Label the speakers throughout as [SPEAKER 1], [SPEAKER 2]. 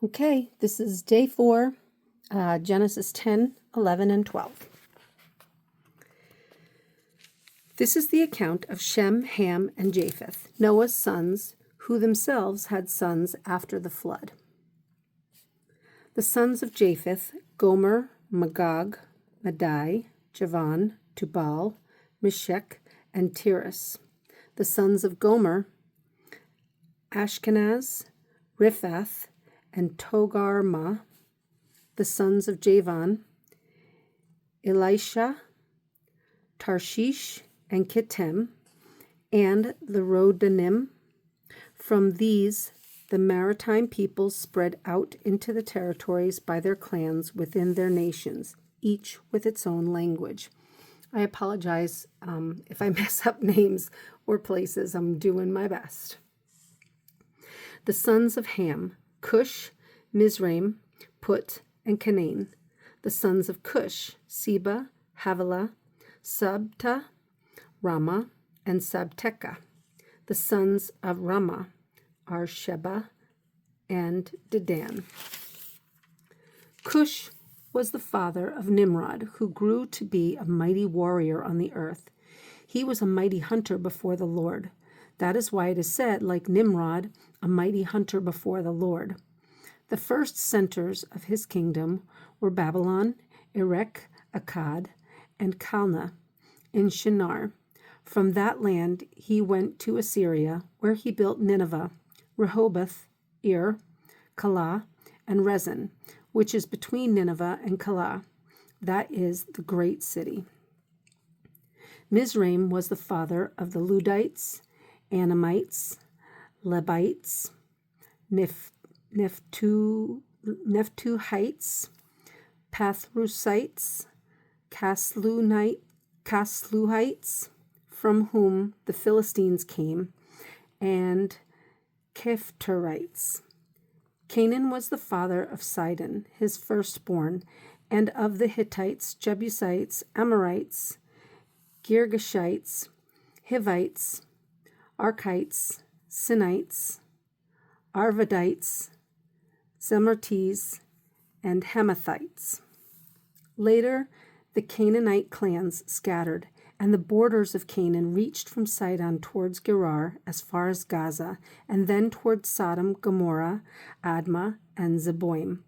[SPEAKER 1] Okay, this is day 4, Genesis 10, 11, and 12. This is the account of Shem, Ham, and Japheth, Noah's sons, who themselves had sons after the flood. The sons of Japheth, Gomer, Magog, Madai, Javan, Tubal, Meshech, and Tiras. The sons of Gomer, Ashkenaz, Riphath, and Togarmah. The sons of Javan, Elisha, Tarshish, and Kittim, and the Rodanim. From these, the maritime peoples spread out into the territories by their clans within their nations, each with its own language. I apologize if I mess up names or places. I'm doing my best. The sons of Ham, Cush, Mizraim, Put, and Canaan. The sons of Cush, Seba, Havilah, Sabta, Ramah, and Sabteka. The sons of Ramah are Sheba and Dedan. Cush was the father of Nimrod, who grew to be a mighty warrior on the earth. He was a mighty hunter before the Lord. That is why it is said, like Nimrod, a mighty hunter before the Lord. The first centers of his kingdom were Babylon, Erech, Akkad, and Calneh in Shinar. From that land he went to Assyria, where he built Nineveh, Rehoboth, Ir, Calah, and Rezin, which is between Nineveh and Calah. That is the great city. Mizraim was the father of the Ludites, Anamites, Lebites, Nephtuhites, Pathrusites, Casluhites, from whom the Philistines came, and Kephtorites. Canaan was the father of Sidon, his firstborn, and of the Hittites, Jebusites, Amorites, Girgashites, Hivites, Archites, Sinites, Arvadites, Zemartes, and Hamathites. Later, the Canaanite clans scattered, and the borders of Canaan reached from Sidon towards Gerar as far as Gaza, and then towards Sodom, Gomorrah, Admah, and Zeboim,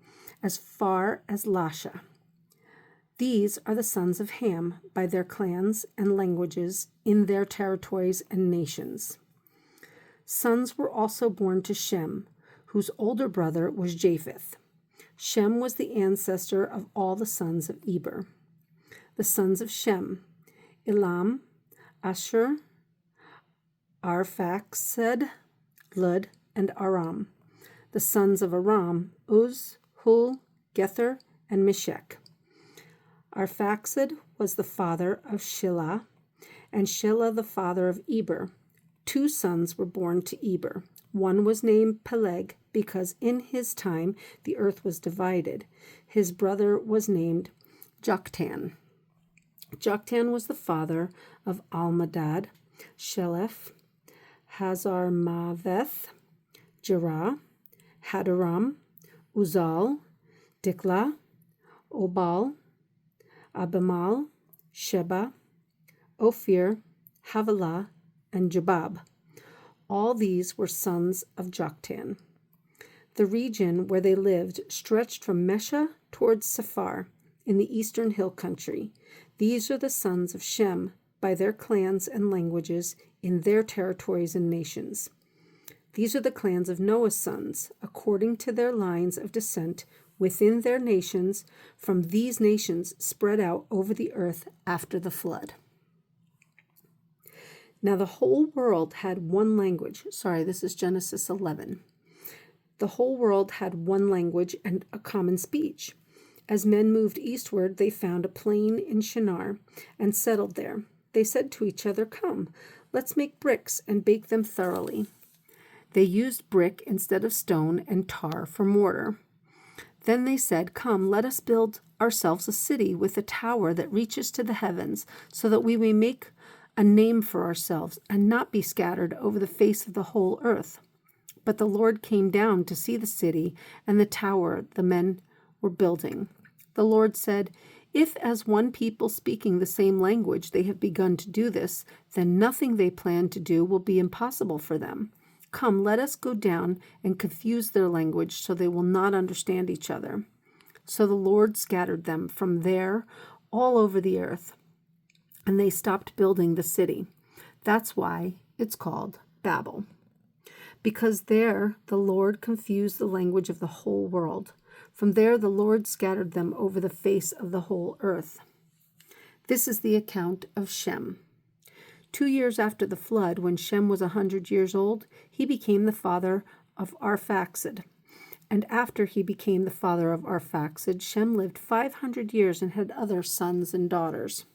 [SPEAKER 1] as far as Lasha. These are the sons of Ham by their clans and languages in their territories and nations. Sons were also born to Shem, whose older brother was Japheth. Shem was the ancestor of all the sons of Eber. The sons of Shem, Elam, Ashur, Arphaxad, Lud, and Aram. The sons of Aram, Uz, Hul, Gether, and Meshech. Arphaxad was the father of Shelah, and Shelah the father of Eber. 2 sons were born to Eber. One was named Peleg, because in his time the earth was divided. His brother was named Joktan. Joktan was the father of Almadad, Sheleph, Hazarmaveth, Jerah, Hadaram, Uzal, Diklah, Obal, Abimal, Sheba, Ophir, Havilah, and Jobab. All these were sons of Joktan. The region where they lived stretched from Mesha towards Sephar in the eastern hill country. These are the sons of Shem by their clans and languages in their territories and nations. These are the clans of Noah's sons, according to their lines of descent within their nations, from these nations spread out over the earth after the flood. Now the whole world had one language. This is Genesis 11. The whole world had one language and a common speech. As men moved eastward, they found a plain in Shinar and settled there. They said to each other, "Come, let's make bricks and bake them thoroughly." They used brick instead of stone and tar for mortar. Then they said, "Come, let us build ourselves a city with a tower that reaches to the heavens, so that we may make a name for ourselves and not be scattered over the face of the whole earth." But the Lord came down to see the city and the tower the men were building. The Lord said, "If as one people speaking the same language they have begun to do this, then nothing they plan to do will be impossible for them. Come, let us go down and confuse their language so they will not understand each other." So the Lord scattered them from there all over the earth, and they stopped building the city. That's why it's called Babel, because there the Lord confused the language of the whole world. From there the Lord scattered them over the face of the whole earth. This is the account of Shem. 2 years after the flood, when Shem was 100 years old, he became the father of Arphaxad. And after he became the father of Arphaxad, Shem lived 500 years and had other sons and daughters.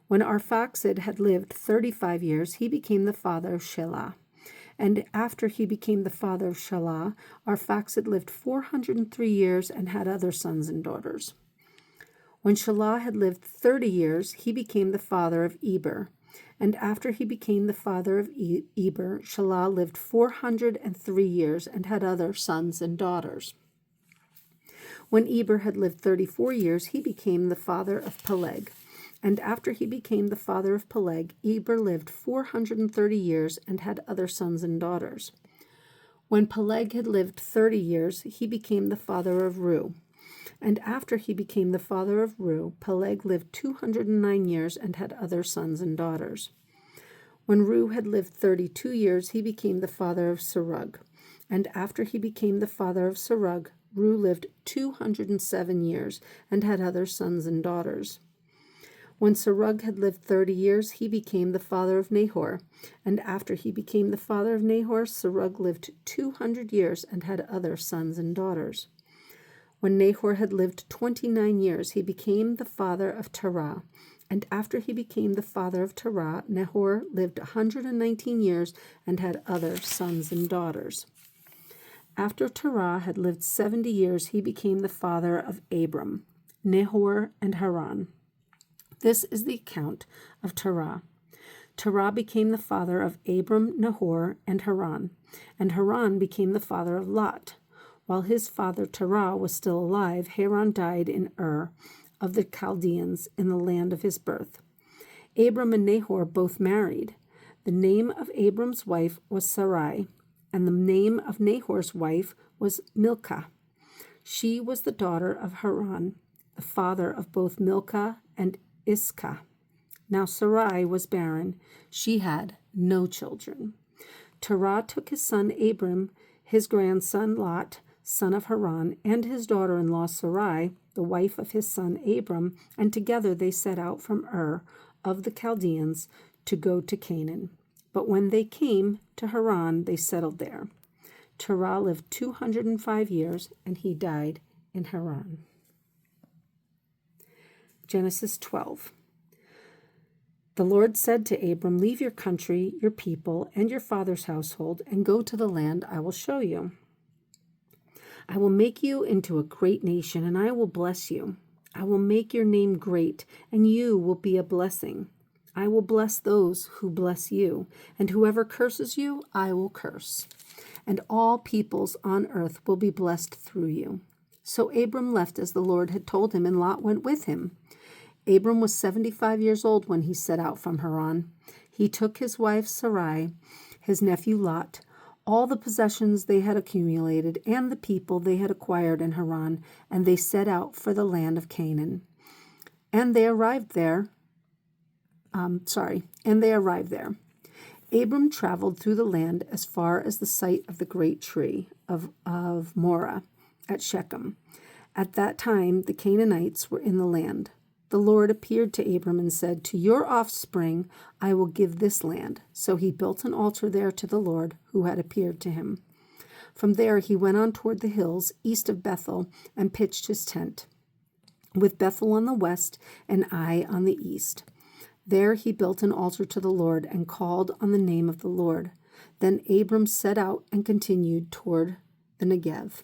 [SPEAKER 1] When Arphaxad had lived 35 years, he became the father of Shelah. And after he became the father of Shelah, Arphaxad lived 403 years and had other sons and daughters. When Shelah had lived 30 years, he became the father of Eber. And after he became the father of Eber, Shelah lived 403 years and had other sons and daughters. When Eber had lived 34 years, he became the father of Peleg. And after he became the father of Peleg, Eber lived 430 years and had other sons and daughters. When Peleg had lived 30 years, he became the father of Reu. And after he became the father of Reu, Peleg lived 209 years and had other sons and daughters. When Reu had lived 32 years, he became the father of Serug. And after he became the father of Serug, Reu lived 207 years and had other sons and daughters. When Serug had lived 30 years, he became the father of Nahor. And after he became the father of Nahor, Serug lived 200 years and had other sons and daughters. When Nahor had lived 29 years, he became the father of Terah. And after he became the father of Terah, Nahor lived 119 years and had other sons and daughters. After Terah had lived 70 years, he became the father of Abram, Nahor, and Haran. This is the account of Terah. Terah became the father of Abram, Nahor, and Haran became the father of Lot. While his father Terah was still alive, Haran died in Ur of the Chaldeans in the land of his birth. Abram and Nahor both married. The name of Abram's wife was Sarai, and the name of Nahor's wife was Milcah. She was the daughter of Haran, the father of both Milcah and Iscah. Now Sarai was barren. She had no children. Terah took his son Abram, his grandson Lot, son of Haran, and his daughter-in-law Sarai, the wife of his son Abram, and together they set out from Ur of the Chaldeans to go to Canaan. But when they came to Haran, they settled there. Terah lived 205 years, and he died in Haran. Genesis 12. The Lord said to Abram, "Leave your country, your people, and your father's household, and go to the land I will show you. I will make you into a great nation, and I will bless you. I will make your name great, and you will be a blessing. I will bless those who bless you, and whoever curses you, I will curse. And all peoples on earth will be blessed through you." So Abram left as the Lord had told him, and Lot went with him. Abram was 75 years old when he set out from Haran. He took his wife Sarai, his nephew Lot, all the possessions they had accumulated, and the people they had acquired in Haran, and they set out for the land of Canaan. And they arrived there. Abram traveled through the land as far as the site of the great tree of Moreh at Shechem. At that time, the Canaanites were in the land. The Lord appeared to Abram and said, "To your offspring I will give this land." So he built an altar there to the Lord who had appeared to him. From there he went on toward the hills east of Bethel and pitched his tent, with Bethel on the west and Ai on the east. There he built an altar to the Lord and called on the name of the Lord. Then Abram set out and continued toward the Negev.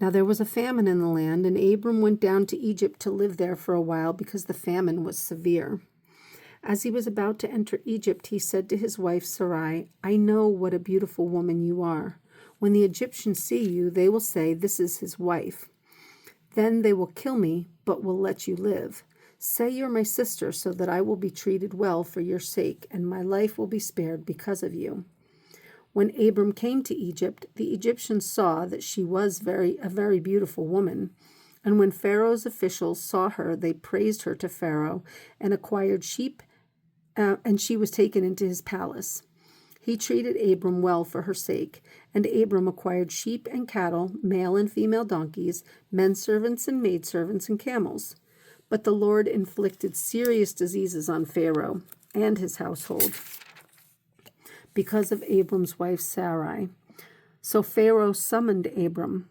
[SPEAKER 1] Now there was a famine in the land, and Abram went down to Egypt to live there for a while because the famine was severe. As he was about to enter Egypt, he said to his wife Sarai, I know what a beautiful woman you are. When the Egyptians see you, they will say, 'This is his wife.' Then they will kill me, but will let you live. Say you're my sister, so that I will be treated well for your sake, and my life will be spared because of you." When Abram came to Egypt, the Egyptians saw that she was a very beautiful woman. And when Pharaoh's officials saw her, they praised her to Pharaoh and acquired sheep, and she was taken into his palace. He treated Abram well for her sake, and Abram acquired sheep and cattle, male and female donkeys, men servants and maidservants and camels. But the Lord inflicted serious diseases on Pharaoh and his household because of Abram's wife Sarai. So Pharaoh summoned Abram.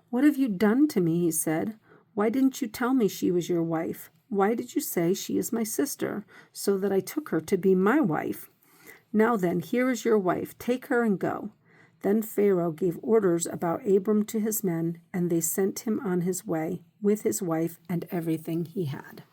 [SPEAKER 1] "What have you done to me?" he said. "Why didn't you tell me she was your wife? Why did you say she is my sister, so that I took her to be my wife? Now then, here is your wife. Take her and go." Then Pharaoh gave orders about Abram to his men, and they sent him on his way with his wife and everything he had.